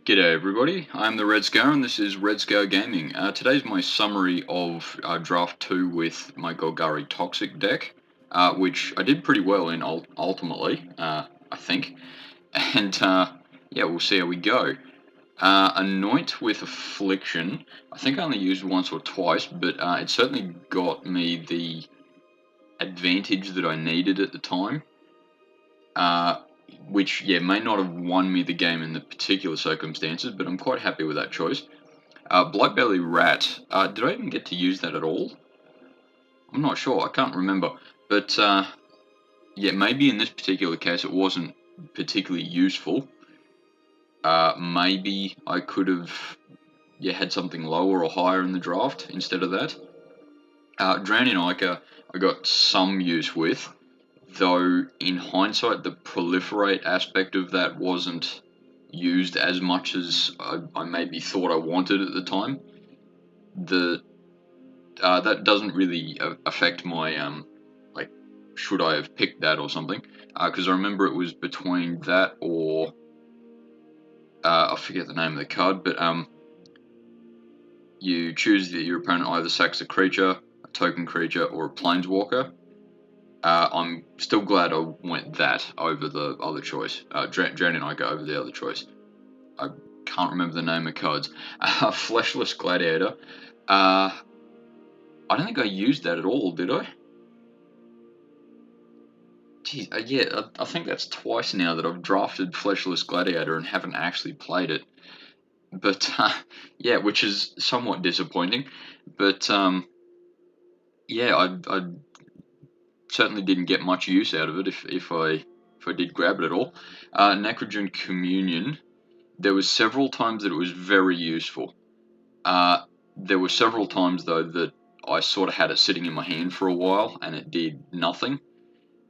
G'day everybody, I'm the Red Scar and this is Red Scar Gaming. Today's my summary of Draft 2 with my Golgari Toxic deck, which I did pretty well in ultimately, I think. And yeah, we'll see how we go. Anoint with Affliction, I think I only used once or twice, but it certainly got me the advantage that I needed at the time. Which, yeah, may not have won me the game in the particular circumstances, but I'm quite happy with that choice. Bloodbelly Rat, did I even get to use that at all? I'm not sure, I can't remember. But, yeah, maybe in this particular case it wasn't particularly useful. Maybe I could have, yeah, had something lower or higher in the draft instead of that. Drowning Ica, I got some use with. Though, in hindsight, the proliferate aspect of that wasn't used as much as I maybe thought I wanted at the time. That doesn't really affect my like, should I have picked that or something? Because I remember it was between that or I forget the name of the card, but you choose that your opponent either sacks a creature, a token creature, or a planeswalker. I'm still glad I went that over the other choice. Drowning Ica over the other choice. I can't remember the name of cards. Fleshless Gladiator. I don't think I used that at all, did I? Geez, yeah, I think that's twice now that I've drafted Fleshless Gladiator and haven't actually played it. But, yeah, which is somewhat disappointing. But, yeah, I certainly didn't get much use out of it if I did grab it at all. Necrogen Communion. There was several times that it was very useful. There were several times though that I sort of had it sitting in my hand for a while and it did nothing.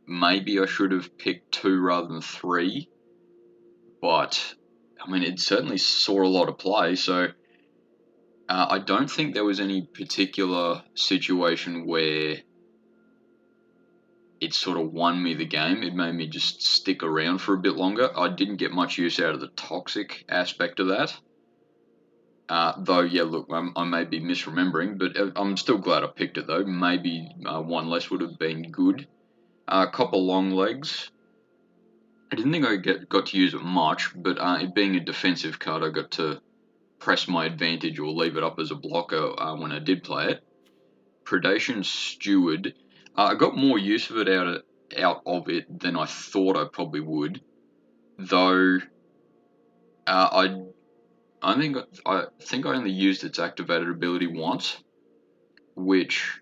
Maybe I should have picked 2 rather than 3, but I mean it certainly saw a lot of play. So I don't think there was any particular situation where it sort of won me the game. It made me just stick around for a bit longer. I didn't get much use out of the toxic aspect of that. Though, yeah, look, I may be misremembering, but I'm still glad I picked it, though. Maybe one less would have been good. Copper Long Legs. I didn't think I got to use it much, but it being a defensive card, I got to press my advantage or leave it up as a blocker when I did play it. Predation Steward. I got more use of it out of it than I thought I probably would. Though, I think I only used its activated ability once, which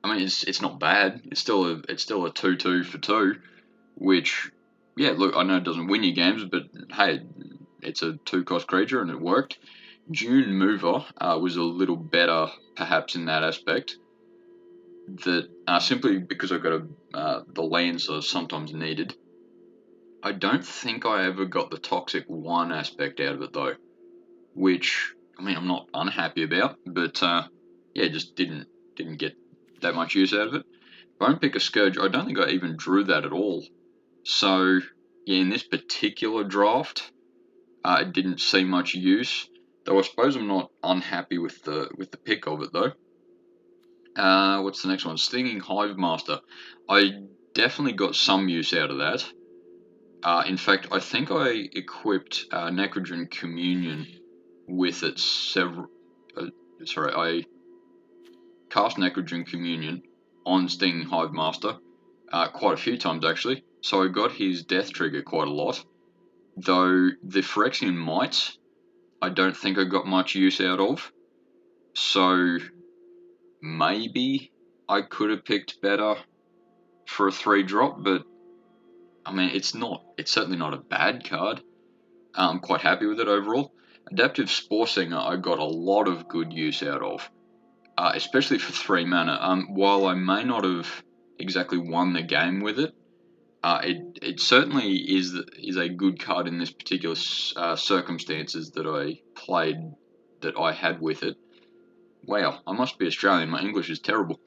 I mean it's not bad. It's still a 2/2 for 2, which yeah, look, I know it doesn't win you games, but hey, it's a 2-cost creature and it worked. Dune Mover was a little better perhaps in that aspect. That simply because I got the lands are sometimes needed. I don't think I ever got the Toxic 1 aspect out of it though, which I mean I'm not unhappy about, but yeah, just didn't get that much use out of it. Bone Picker Scourge, I don't think I even drew that at all. So yeah, in this particular draft, it didn't see much use. Though I suppose I'm not unhappy with the pick of it though. What's the next one? Stinging Hive Master. I definitely got some use out of that. In fact, I think I equipped Necrogen Communion with it I cast Necrogen Communion on Stinging Hive Master quite a few times actually, so I got his death trigger quite a lot. Though the Phyrexian Mites, I don't think I got much use out of. So maybe I could have picked better for a 3-drop, but I mean it's certainly not a bad card. I'm quite happy with it overall. Adaptive Spore Singer I got a lot of good use out of, especially for 3 mana. While I may not have exactly won the game with it, it certainly is a good card in this particular circumstances that I played, that I had with it. Wow, I must be Australian, my English is terrible.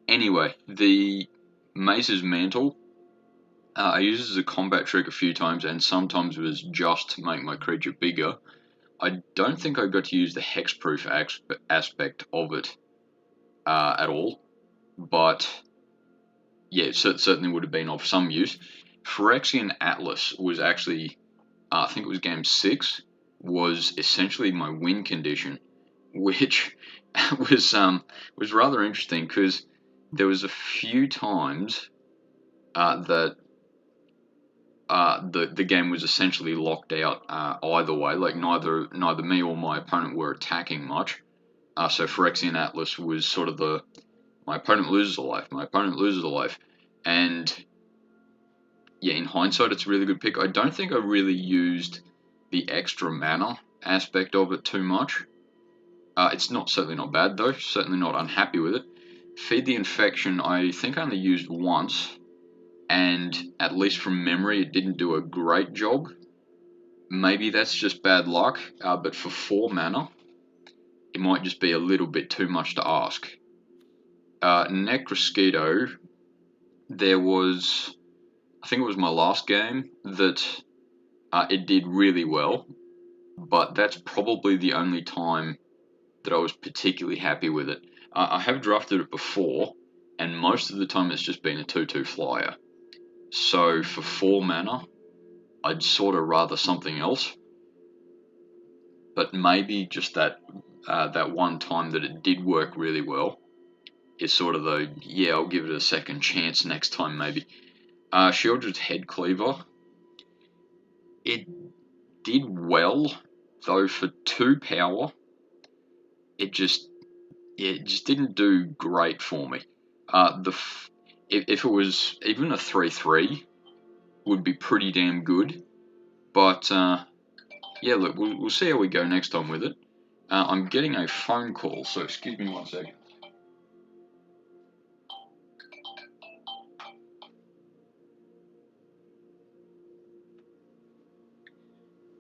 Anyway, the Mace's Mantle, I used it as a combat trick a few times and sometimes was just to make my creature bigger. I don't think I got to use the hexproof aspect of it at all, but yeah, it certainly would have been of some use. Phyrexian Atlas was actually, I think it was game 6, was essentially my win condition, which was rather interesting because there was a few times that the game was essentially locked out either way. Like neither me or my opponent were attacking much. So Phyrexian Atlas was sort of the my opponent loses a life, my opponent loses a life, and yeah, in hindsight, it's a really good pick. I don't think I really used the extra mana aspect of it too much. It's not certainly not bad though. Certainly not unhappy with it. Feed the Infection, I think I only used once, and at least from memory, it didn't do a great job. Maybe that's just bad luck, but for 4 mana, it might just be a little bit too much to ask. Necrosquito, there was, I think it was my last game that it did really well, but that's probably the only time that I was particularly happy with it. I have drafted it before, and most of the time it's just been a 2/2 flyer. So for 4 mana, I'd sort of rather something else. But maybe just that one time that it did work really well is sort of the, yeah, I'll give it a second chance next time maybe. Shieldred's Head Cleaver, it did well, though for 2 power, it just didn't do great for me. If it was even a 3/3, would be pretty damn good. But yeah, look, we'll see how we go next time with it. I'm getting a phone call, so excuse me one second.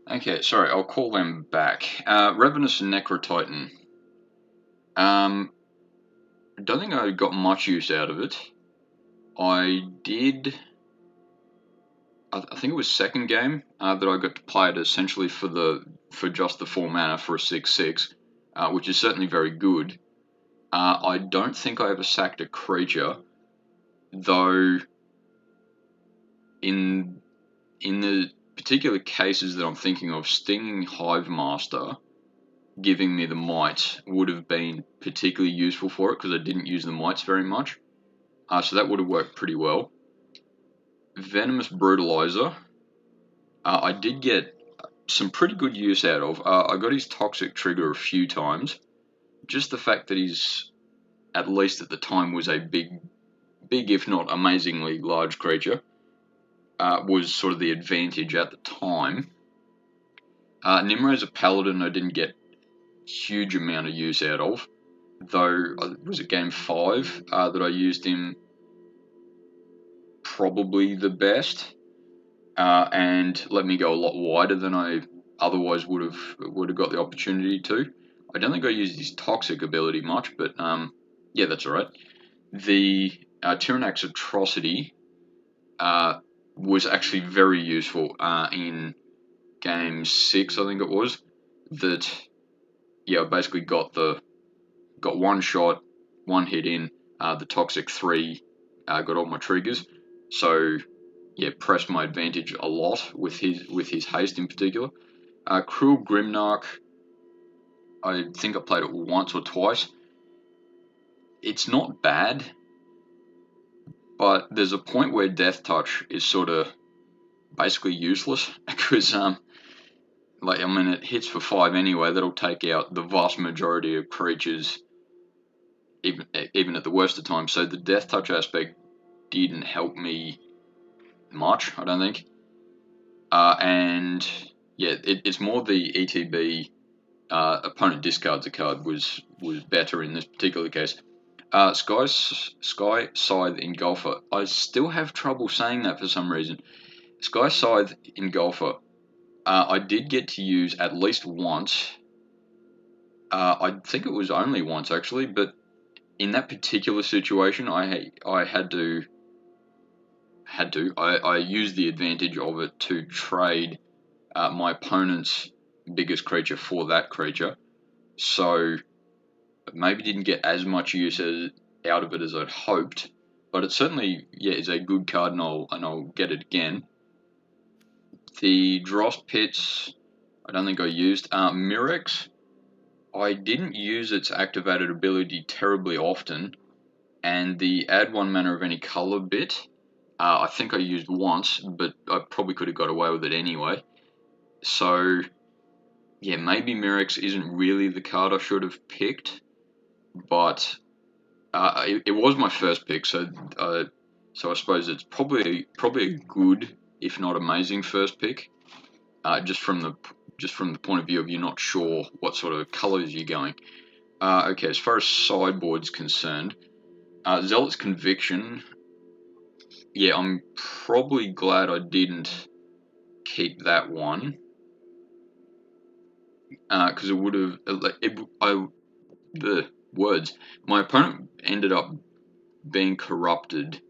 Okay, sorry, I'll call them back. Ravenous Necrotitan. Don't think I got much use out of it. I did. I think it was second game that I got to play it essentially for just the 4 mana for a 6/6, which is certainly very good. I don't think I ever sacked a creature, though. In the particular cases that I'm thinking of, Stinging Hive Master giving me the mites would have been particularly useful for it because I didn't use the mites very much. So that would have worked pretty well. Venomous Brutalizer, I did get some pretty good use out of. I got his Toxic trigger a few times. Just the fact that he's, at least at the time, was a big if not amazingly large creature, was sort of the advantage at the time. Nimro's a Paladin I didn't get huge amount of use out of, though was it game 5 that I used him probably the best, and let me go a lot wider than I otherwise would have got the opportunity to. I don't think I used his Toxic ability much, but yeah, that's alright. The Tyrannax Atrocity was actually very useful in game 6, I think it was. That, yeah, I basically got one shot, one hit in, the Toxic 3 got all my triggers, so yeah, pressed my advantage a lot with his haste in particular. Cruel Grimnarch, I think I played it once or twice. It's not bad, but there's a point where Death Touch is sort of basically useless because like, I mean, it hits for 5 anyway. That'll take out the vast majority of creatures, even at the worst of times. So the Death Touch aspect didn't help me much, I don't think. And yeah, it's more the ETB opponent discards a card was better in this particular case. Sky Scythe Engulfer. I still have trouble saying that for some reason. Sky Scythe Engulfer. I did get to use at least once. I think it was only once actually, but in that particular situation, I used the advantage of it to trade my opponent's biggest creature for that creature. So maybe didn't get as much use out of it as I'd hoped, but it certainly is a good card, and I'll get it again. The Dross Pits, I don't think I used. Mirex, I didn't use its activated ability terribly often, and the add 1 mana of any color bit, I think I used once, but I probably could have got away with it anyway. So yeah, maybe Mirex isn't really the card I should have picked, but it was my first pick, so I suppose it's probably a good, if not amazing, first pick. Just from the point of view of you're not sure what sort of colours you're going. Okay, as far as sideboard's concerned, Zealot's Conviction. Yeah, I'm probably glad I didn't keep that one, because it would have. The words. My opponent ended up being corrupted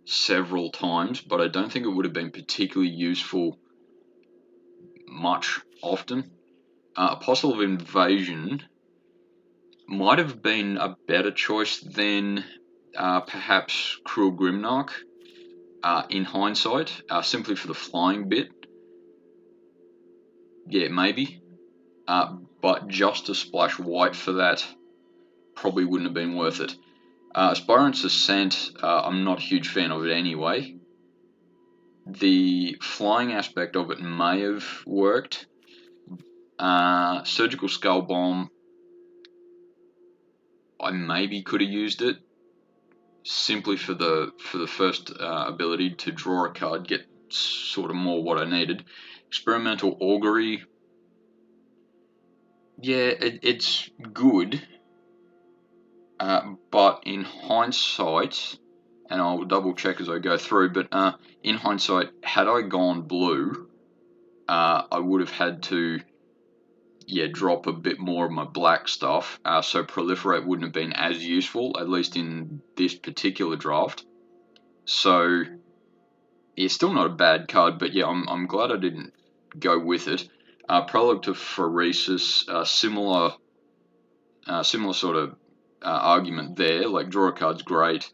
several times, but I don't think it would have been particularly useful much often. Apostle of Invasion might have been a better choice than perhaps Cruel Grimnarch in hindsight, simply for the flying bit. Yeah, maybe. But just to splash white for that probably wouldn't have been worth it. Spirant's Ascent, I'm not a huge fan of it anyway. The flying aspect of it may have worked. Surgical Skull Bomb, I maybe could have used it simply for the first ability to draw a card, get sort of more what I needed. Experimental Augury, yeah, it's good, but in hindsight, and I'll double check as I go through, but in hindsight, had I gone blue, I would have had to drop a bit more of my black stuff, so Proliferate wouldn't have been as useful, at least in this particular draft. So it's still not a bad card, but yeah, I'm glad I didn't go with it. Prologue to Phoresis, similar sort of argument there. Like, draw a card's great.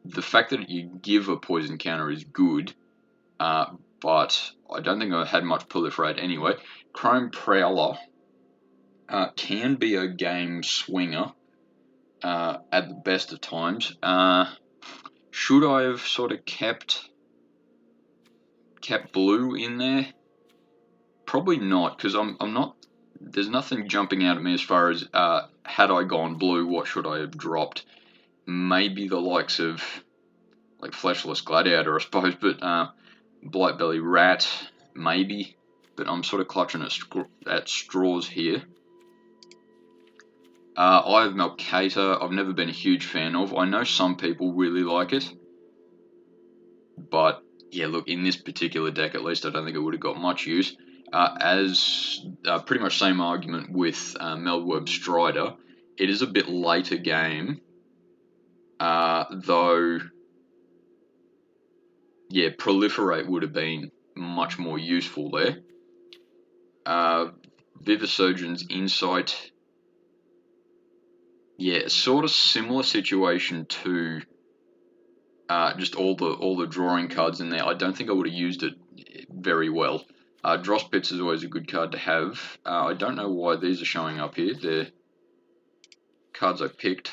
The fact that you give a poison counter is good, but I don't think I had much Proliferate anyway. Chrome Prowler can be a game swinger at the best of times. Should I have sort of kept blue in there? Probably not, because I'm not. There's nothing jumping out at me as far as had I gone blue, what should I have dropped? Maybe the likes of like Fleshless Gladiator, I suppose, but Blightbelly Rat, maybe. But I'm sort of clutching at straws here. Eye of Malkator, I've never been a huge fan of. I know some people really like it, but yeah, look, in this particular deck at least, I don't think it would have got much use. As pretty much same argument with Meldweb Strider, it is a bit later game, though. Yeah, Proliferate would have been much more useful there. Vivisurgeon's Insight, yeah, sort of similar situation to just all the drawing cards in there. I don't think I would have used it very well. Dross Pits is always a good card to have. I don't know why these are showing up here. They're cards I picked.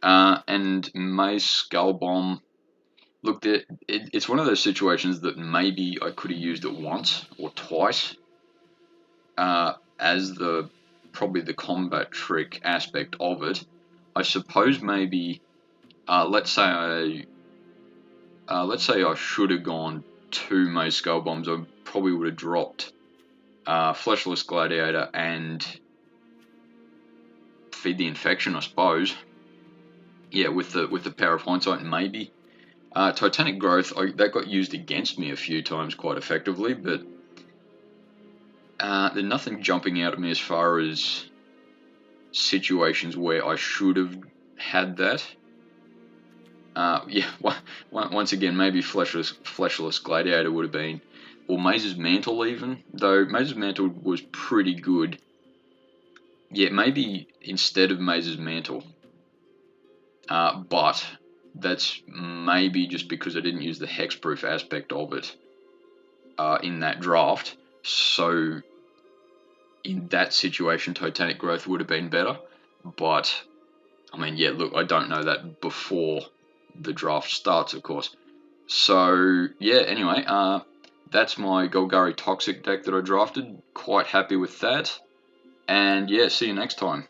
And Maze Skull Bomb. Look, it's one of those situations that maybe I could have used it once or twice as probably the combat trick aspect of it. I suppose maybe let's say I should have gone 2 Maze Skull Bombs. I probably would have dropped Fleshless Gladiator and Feed the Infection, I suppose. Yeah, with the power of hindsight, maybe. Titanic Growth, that got used against me a few times quite effectively, but there's nothing jumping out at me as far as situations where I should have had that. Yeah, once again, maybe Fleshless Gladiator would have been or Maze's Mantle even, though Maze's Mantle was pretty good. Yeah, maybe instead of Maze's Mantle. But that's maybe just because I didn't use the hexproof aspect of it in that draft. So in that situation, Totanic Growth would have been better. But, I mean, yeah, look, I don't know that before the draft starts, of course. So, yeah, anyway, that's my Golgari Toxic deck that I drafted. Quite happy with that. And, yeah, see you next time.